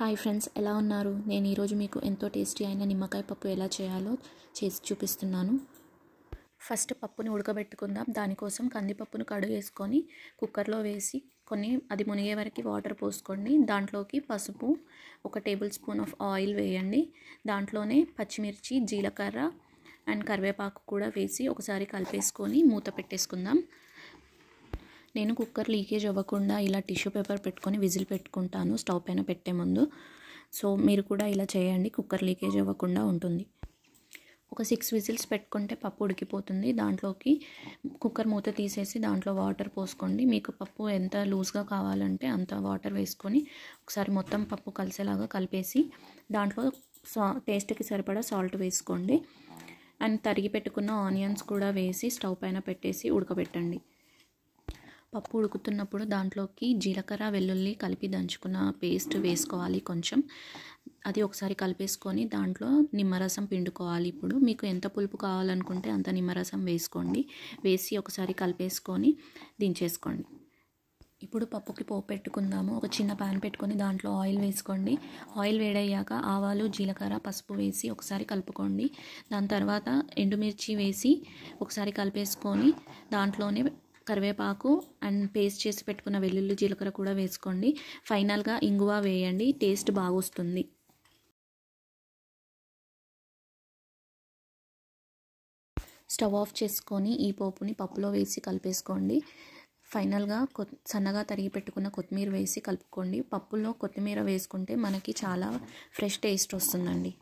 Hi friends, ఎలా ఉన్నారు? నేను ఈరోజు మీకు ఎంతో టేస్టీ అయిన నిమ్మకాయ పప్పు ఎలా చేయాలో చేసి చూపిస్తున్నాను. ఫస్ట్ పప్పుని ఉడకబెట్టుకుందాం. దానికోసం కందిపప్పును కడుగేసుకొని కుక్కర్లో వేసి అది మునిగే వరకు వాటర్ పోసుకోండి. దాంట్లోకి పసుపు, 1 టేబుల్ స్పూన్ ఆఫ్ ఆయిల్ వేయండి. దాంట్లోనే పచ్చిమిర్చి, జీలకర్ర అండ్ కరివేపాకు కూడా వేసి ఒకసారి కలిపేసుకొని మూత పెట్టేసుకుందాం. నేను కుక్కర్ లీకేజ్ అవ్వకుండా ఇలా టిష్యూ పేపర్ పెట్టుకొని విజిల్ పెట్టుకుంటాను స్టవ్ పైన పెట్టే ముందు. సో మీరు కూడా ఇలా చేయండి, కుక్కర్ లీకేజ్ అవ్వకుండా ఉంటుంది. ఒక 6 విజిల్స్ పెట్టుకుంటే పప్పు ఉడికిపోతుంది. దాంట్లోకి కుక్కర్ మూత తీసేసి దాంట్లో వాటర్ పోసుకోండి. మీకు పప్పు ఎంత లూజ్గా కావాలంటే అంత వాటర్ వేసుకొని ఒకసారి మొత్తం పప్పు కలిసేలాగా కలిపేసి దాంట్లో టేస్ట్కి సరిపడా సాల్ట్ వేసుకోండి. అండ్ తరిగి పెట్టుకున్న ఆనియన్స్ కూడా వేసి స్టవ్ పైన పెట్టేసి ఉడకబెట్టండి. పప్పు ఉడుకుతున్నప్పుడు దాంట్లోకి జీలకర్ర, వెల్లుల్లి కలిపి దంచుకున్న పేస్ట్ వేసుకోవాలి కొంచెం. అది ఒకసారి కలిపేసుకొని దాంట్లో నిమ్మరసం పిండుకోవాలి. ఇప్పుడు మీకు ఎంత పులుపు కావాలనుకుంటే అంత నిమ్మరసం వేసుకోండి. వేసి ఒకసారి కలిపేసుకొని దించేసుకోండి. ఇప్పుడు పప్పుకి పోపు పెట్టుకుందాము. ఒక చిన్న ప్యాన్ పెట్టుకొని దాంట్లో ఆయిల్ వేసుకోండి. ఆయిల్ వేడయ్యాక ఆవాలు, జీలకర్ర, పసుపు వేసి ఒకసారి కలుపుకోండి. దాని తర్వాత ఎండుమిర్చి వేసి ఒకసారి కలిపేసుకొని దాంట్లోనే కరివేపాకు అండ్ పేస్ట్ చేసి పెట్టుకున్న వెల్లుల్లి, జీలకర్ర కూడా వేసుకోండి. ఫైనల్గా ఇంగువ వేయండి, టేస్ట్ బాగా వస్తుంది. స్టవ్ ఆఫ్ చేసుకొని ఈ పోపుని పప్పులో వేసి కలిపేసుకోండి. ఫైనల్గా సన్నగా తరిగి పెట్టుకున్న కొత్తిమీర వేసి కలుపుకోండి. పప్పులో కొత్తిమీర వేసుకుంటే మనకి చాలా ఫ్రెష్ టేస్ట్ వస్తుందండి.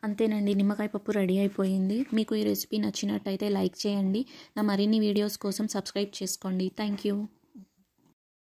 అంతేనండి, నిమ్మకాయ పప్పు రెడీ అయిపోయింది. మీకు ఈ రెసిపీ నచ్చినట్టయితే లైక్ చేయండి. నా మరిన్ని వీడియోస్ కోసం సబ్స్క్రైబ్ చేసుకోండి. Thank you.